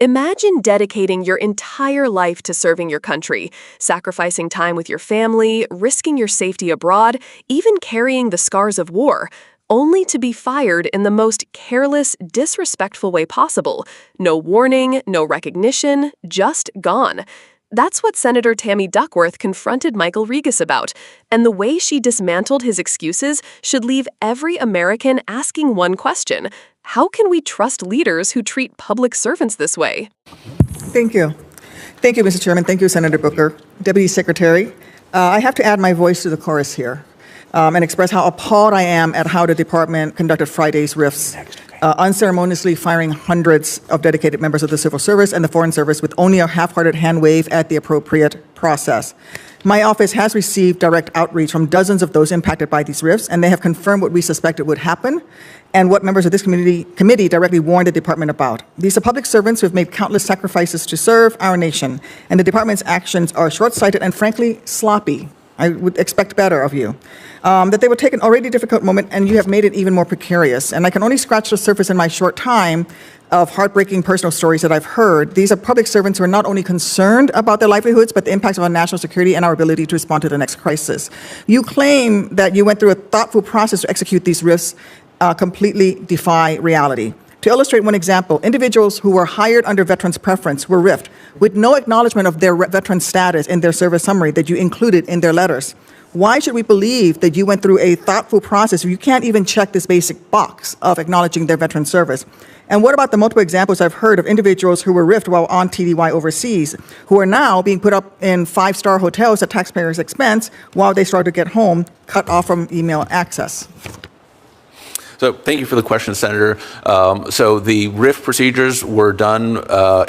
Imagine dedicating your entire life to serving your country, sacrificing time with your family, risking your safety abroad, even carrying the scars of war, only to be fired in the most careless, disrespectful way possible. No warning, no recognition, just gone. That's what Senator Tammy Duckworth confronted Michael Rigas about, and the way she dismantled his excuses should leave every American asking one question: how can we trust leaders who treat public servants this way? Thank you. Thank you, Mr. Chairman. Thank you, Senator Booker. Deputy Secretary, I have to add my voice to the chorus here and express how appalled I am at how the department conducted Friday's rifts, unceremoniously firing hundreds of dedicated members of the civil service and the foreign service with only a half-hearted hand wave at the appropriate process. My office has received direct outreach from dozens of those impacted by these rifts, and they have confirmed what we suspected would happen and what members of this committee directly warned the department about. These are public servants who have made countless sacrifices to serve our nation, and the department's actions are short-sighted and frankly sloppy. I would expect better of you. That they would take an already difficult moment and you have made it even more precarious. And I can only scratch the surface in my short time of heartbreaking personal stories that I've heard. These are public servants who are not only concerned about their livelihoods, but the impacts of our national security and our ability to respond to the next crisis. You claim that you went through a thoughtful process to execute these rifts, completely defy reality. To illustrate one example, individuals who were hired under veterans preference were riffed with no acknowledgement of their veteran status in their service summary that you included in their letters. Why should we believe that you went through a thoughtful process if you can't even check this basic box of acknowledging their veteran service? And what about the multiple examples I've heard of individuals who were riffed while on TDY overseas, who are now being put up in five-star hotels at taxpayers' expense while they start to get home, cut off from email access? So thank you for the question, Senator. So the RIF procedures were done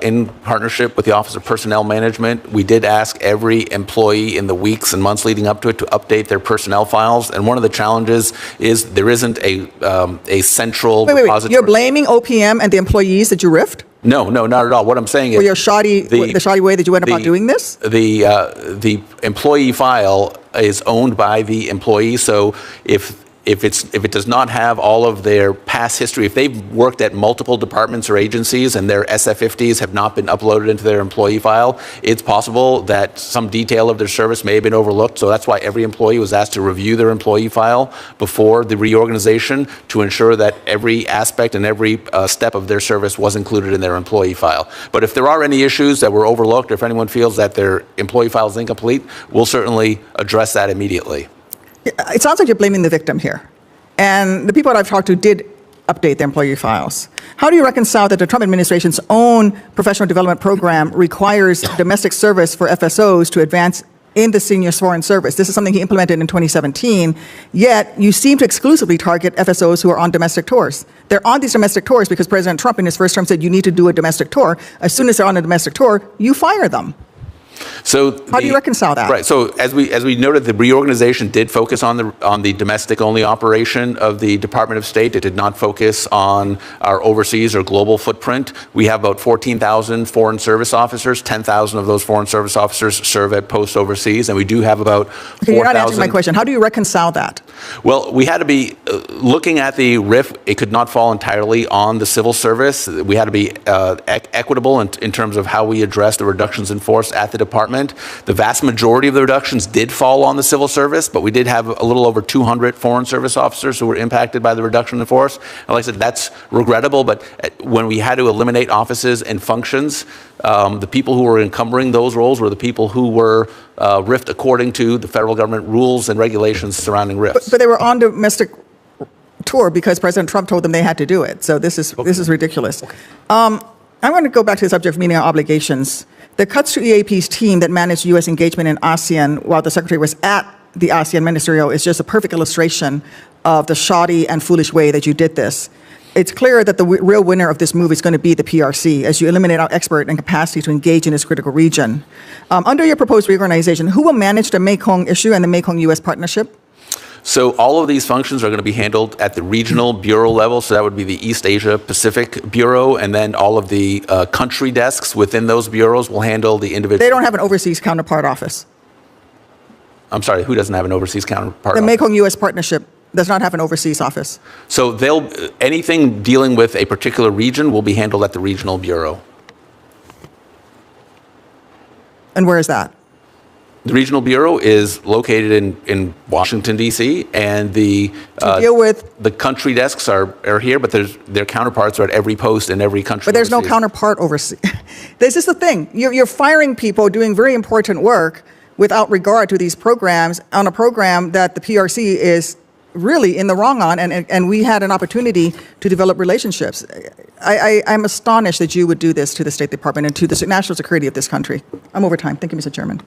in partnership with the Office of Personnel Management. We did ask every employee in the weeks and months leading up to it to update their personnel files. And one of the challenges is there isn't a central repository. You're blaming OPM and the employees that you riffed? No, not at all. What I'm saying is the shoddy way that you went about doing this? The employee file is owned by the employee. So if it does not have all of their past history, if they've worked at multiple departments or agencies and their SF50s have not been uploaded into their employee file, it's possible that some detail of their service may have been overlooked. So that's why every employee was asked to review their employee file before the reorganization to ensure that every aspect and every step of their service was included in their employee file. But if there are any issues that were overlooked, or if anyone feels that their employee file is incomplete, we'll certainly address that immediately. It sounds like you're blaming the victim here. And the people that I've talked to did update their employee files. How do you reconcile that the Trump administration's own professional development program requires domestic service for FSOs to advance in the senior foreign service? This is something he implemented in 2017, yet you seem to exclusively target FSOs who are on domestic tours. They're on these domestic tours because President Trump in his first term said you need to do a domestic tour. As soon as they're on a domestic tour, you fire them. So how do you reconcile that? Right. So as we noted, the reorganization did focus on the domestic-only operation of the Department of State. It did not focus on our overseas or global footprint. We have about 14,000 foreign service officers. 10,000 of those foreign service officers serve at posts overseas, and we do have about 4,000. You're not answering my question. How do you reconcile that? Well, we had to be looking at the RIF. It could not fall entirely on the civil service. We had to be equitable in terms of how we address the reductions in force at the department. The vast majority of the reductions did fall on the civil service, but we did have a little over 200 foreign service officers who were impacted by the reduction in force. And like I said, that's regrettable, but when we had to eliminate offices and functions, the people who were encumbering those roles were the people who were RIFed according to the federal government rules and regulations surrounding RIFs. But they were on domestic tour because President Trump told them they had to do it. So this is ridiculous. Okay. I want to go back to the subject of meeting our obligations. The cuts to EAP's team that managed U.S. engagement in ASEAN while the Secretary was at the ASEAN Ministerial is just a perfect illustration of the shoddy and foolish way that you did this. It's clear that the real winner of this move is going to be the PRC as you eliminate our expert and capacity to engage in this critical region. Under your proposed reorganization, who will manage the Mekong issue and the Mekong-U.S. partnership? So all of these functions are going to be handled at the regional bureau level. So that would be the East Asia Pacific Bureau, and then all of the country desks within those bureaus will handle the individual. They don't have an overseas counterpart office. I'm sorry, who doesn't have an overseas counterpart? The Mekong-U.S. partnership does not have an overseas office. So anything dealing with a particular region will be handled at the regional bureau. And where is that? The regional bureau is located in Washington, D.C., and the deal with the country desks are here, but their counterparts are at every post in every country. But there's overseas. no counterpart overseas. This is the thing. You're firing people doing very important work without regard to these programs on a program that the PRC is really in the wrong on, and we had an opportunity to develop relationships. I'm astonished that you would do this to the State Department and to the national security of this country. I'm over time. Thank you, Mr. Chairman.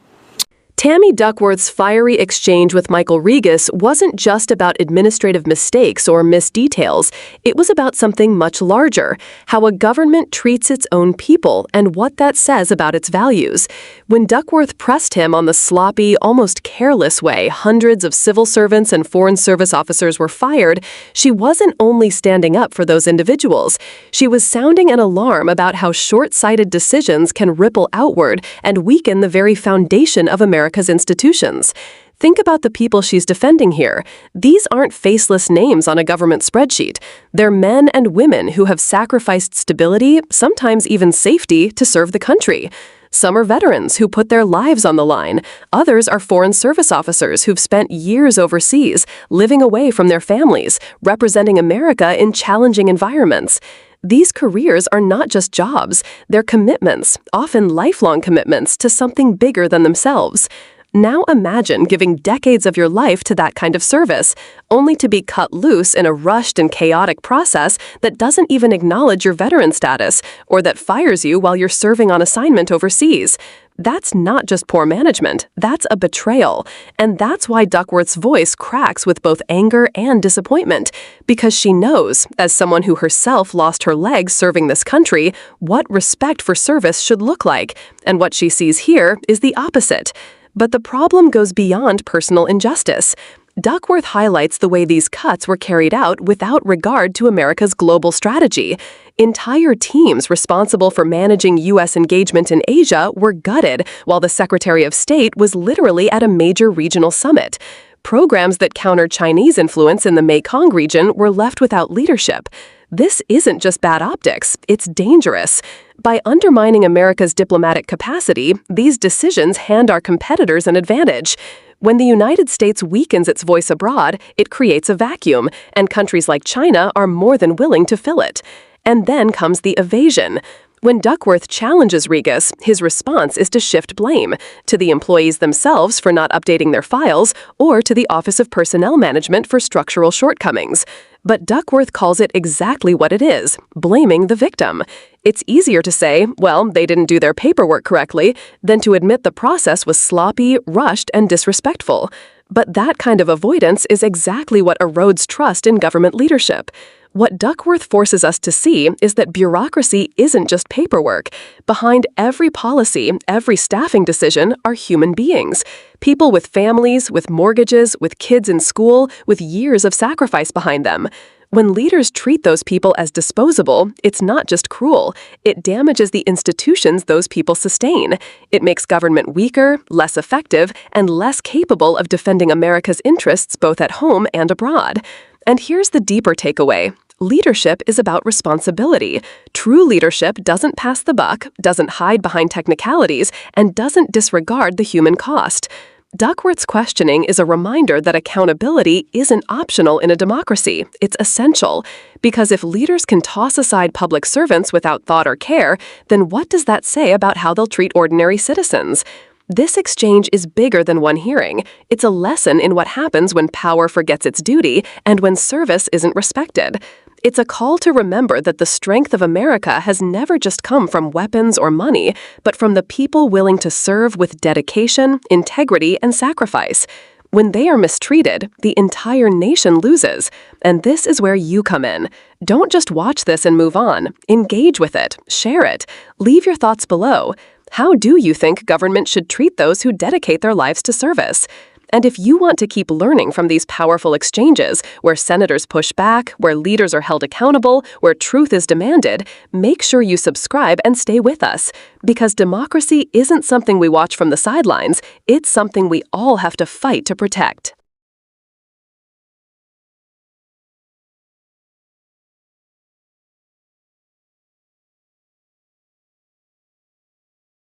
Tammy Duckworth's fiery exchange with Michael Rigas wasn't just about administrative mistakes or missed details. It was about something much larger, how a government treats its own people and what that says about its values. When Duckworth pressed him on the sloppy, almost careless way hundreds of civil servants and Foreign Service officers were fired, she wasn't only standing up for those individuals. She was sounding an alarm about how short-sighted decisions can ripple outward and weaken the very foundation of America's institutions. Think about the people she's defending here. These aren't faceless names on a government spreadsheet. They're men and women who have sacrificed stability, sometimes even safety, to serve the country. Some are veterans who put their lives on the line. Others are Foreign Service officers who've spent years overseas, living away from their families, representing America in challenging environments. These careers are not just jobs, they're commitments, often lifelong commitments to something bigger than themselves. Now imagine giving decades of your life to that kind of service, only to be cut loose in a rushed and chaotic process that doesn't even acknowledge your veteran status, or that fires you while you're serving on assignment overseas. That's not just poor management, that's a betrayal. And that's why Duckworth's voice cracks with both anger and disappointment, because she knows, as someone who herself lost her legs serving this country, what respect for service should look like, and what she sees here is the opposite. But the problem goes beyond personal injustice. Duckworth highlights the way these cuts were carried out without regard to America's global strategy. Entire teams responsible for managing U.S. engagement in Asia were gutted, while the Secretary of State was literally at a major regional summit. Programs that countered Chinese influence in the Mekong region were left without leadership. This isn't just bad optics, it's dangerous. By undermining America's diplomatic capacity, these decisions hand our competitors an advantage. When the United States weakens its voice abroad, it creates a vacuum, and countries like China are more than willing to fill it. And then comes the evasion. When Duckworth challenges Rigas, his response is to shift blame to the employees themselves for not updating their files or to the Office of Personnel Management for structural shortcomings. But Duckworth calls it exactly what it is, blaming the victim. It's easier to say, well, they didn't do their paperwork correctly, than to admit the process was sloppy, rushed, and disrespectful. But that kind of avoidance is exactly what erodes trust in government leadership. What Duckworth forces us to see is that bureaucracy isn't just paperwork. Behind every policy, every staffing decision are human beings. People with families, with mortgages, with kids in school, with years of sacrifice behind them. When leaders treat those people as disposable, it's not just cruel. It damages the institutions those people sustain. It makes government weaker, less effective, and less capable of defending America's interests both at home and abroad. And here's the deeper takeaway. Leadership is about responsibility. True leadership doesn't pass the buck, doesn't hide behind technicalities, and doesn't disregard the human cost. Duckworth's questioning is a reminder that accountability isn't optional in a democracy. It's essential. Because if leaders can toss aside public servants without thought or care, then what does that say about how they'll treat ordinary citizens? This exchange is bigger than one hearing. It's a lesson in what happens when power forgets its duty and when service isn't respected. It's a call to remember that the strength of America has never just come from weapons or money, but from the people willing to serve with dedication, integrity, and sacrifice. When they are mistreated, the entire nation loses. And this is where you come in. Don't just watch this and move on. Engage with it. Share it. Leave your thoughts below. How do you think government should treat those who dedicate their lives to service? And if you want to keep learning from these powerful exchanges, where senators push back, where leaders are held accountable, where truth is demanded, make sure you subscribe and stay with us. Because democracy isn't something we watch from the sidelines, it's something we all have to fight to protect.